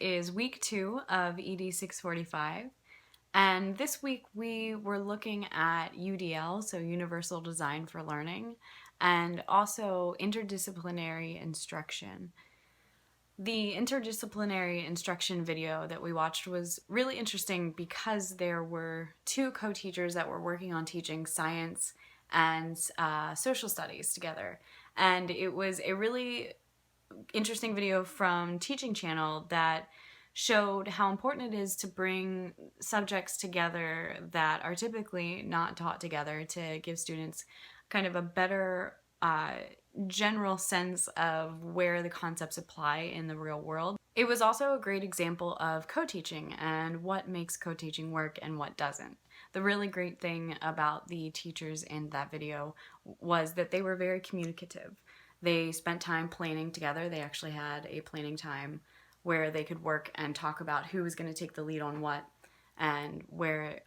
is week 2 of ED 645, and this week we were looking at UDL, so Universal Design for Learning, and also interdisciplinary instruction. The interdisciplinary instruction video that we watched was really interesting because there were 2 co-teachers that were working on teaching science and social studies together, and it was a really interesting video from Teaching Channel that showed how important it is to bring subjects together that are typically not taught together to give students kind of a better general sense of where the concepts apply in the real world. It was also a great example of co-teaching and what makes co-teaching work and what doesn't. The really great thing about the teachers in that video was that they were very communicative. They spent time planning together. They actually had a planning time where they could work and talk about who was going to take the lead on what and where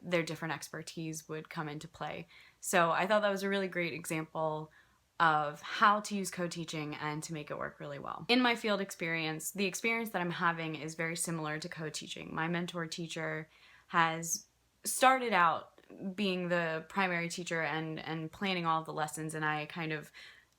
their different expertise would come into play. So I thought that was a really great example of how to use co-teaching and to make it work really well. In my field experience, the experience that I'm having is very similar to co-teaching. My mentor teacher has started out being the primary teacher and planning all of the lessons, and I kind of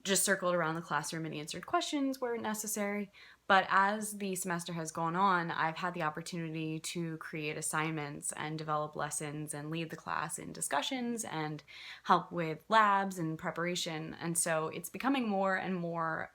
just circled around the classroom and answered questions where necessary. But as the semester has gone on, I've had the opportunity to create assignments and develop lessons and lead the class in discussions and help with labs and preparation. And so it's becoming more and more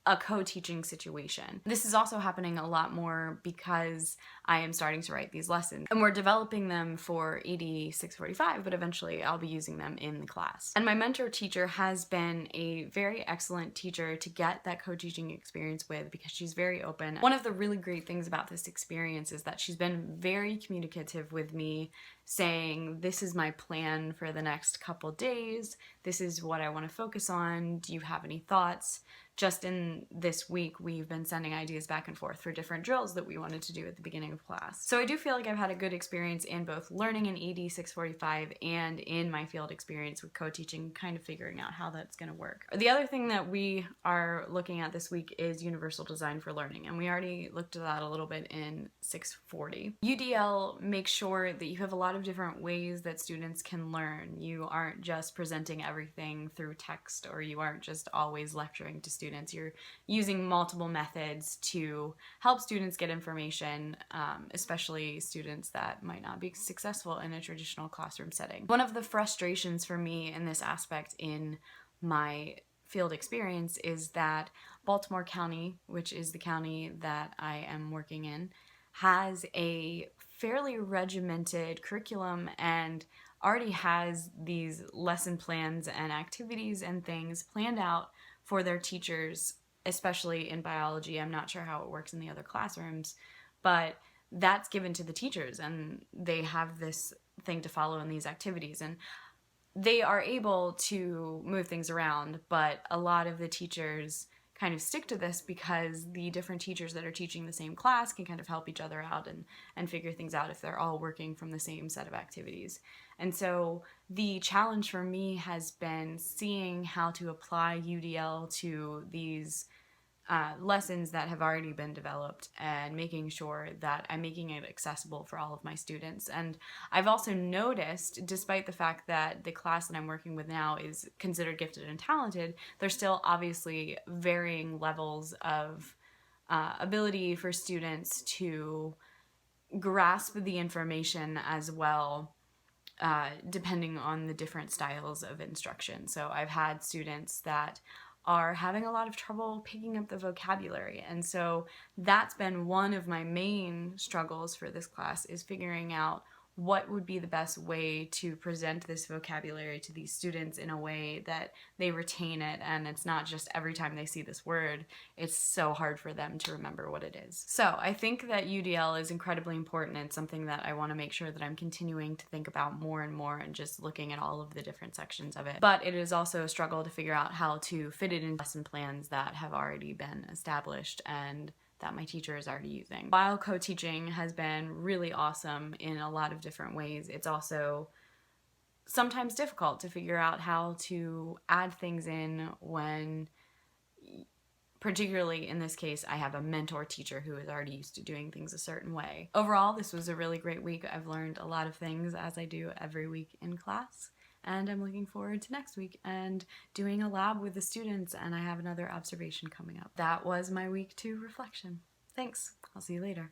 a co-teaching situation. This is also happening a lot more because I am starting to write these lessons, and we're developing them for ED 645, but eventually I'll be using them in the class. And my mentor teacher has been a very excellent teacher to get that co-teaching experience with because she's very open. One of the really great things about this experience is that she's been very communicative with me, saying, this is my plan for the next couple days, this is what I want to focus on, do you have any thoughts? Just in this week, we've been sending ideas back and forth for different drills that we wanted to do at the beginning of class. So I do feel like I've had a good experience in both learning in ED 645 and in my field experience with co-teaching, kind of figuring out how that's going to work. The other thing that we are looking at this week is Universal Design for Learning, and we already looked at that a little bit in 640. UDL makes sure that you have a lot of different ways that students can learn. You aren't just presenting everything through text, or you aren't just always lecturing to students. You're using multiple methods to help students get information, especially students that might not be successful in a traditional classroom setting. One of the frustrations for me in this aspect in my field experience is that Baltimore County, which is the county that I am working in, has a fairly regimented curriculum and already has these lesson plans and activities and things planned out for their teachers, especially in biology. I'm not sure how it works in the other classrooms, but that's given to the teachers and they have this thing to follow in these activities. And they are able to move things around, but a lot of the teachers kind of stick to this because the different teachers that are teaching the same class can kind of help each other out and figure things out if they're all working from the same set of activities. And so the challenge for me has been seeing how to apply UDL to these lessons that have already been developed and making sure that I'm making it accessible for all of my students. And I've also noticed, despite the fact that the class that I'm working with now is considered gifted and talented, there's still obviously varying levels of ability for students to grasp the information as well, depending on the different styles of instruction. So I've had students that are having a lot of trouble picking up the vocabulary. And so that's been one of my main struggles for this class, is figuring out what would be the best way to present this vocabulary to these students in a way that they retain it, and it's not just every time they see this word, it's so hard for them to remember what it is. So I think that UDL is incredibly important and something that I want to make sure that I'm continuing to think about more and more and just looking at all of the different sections of it. But it is also a struggle to figure out how to fit it in lesson plans that have already been established and that my teacher is already using. While co-teaching has been really awesome in a lot of different ways, it's also sometimes difficult to figure out how to add things in when Particularly in this case, I have a mentor teacher who is already used to doing things a certain way. Overall, this was a really great week. I've learned a lot of things, as I do every week in class. And I'm looking forward to next week and doing a lab with the students, and I have another observation coming up. That was my week 2 reflection. Thanks. I'll see you later.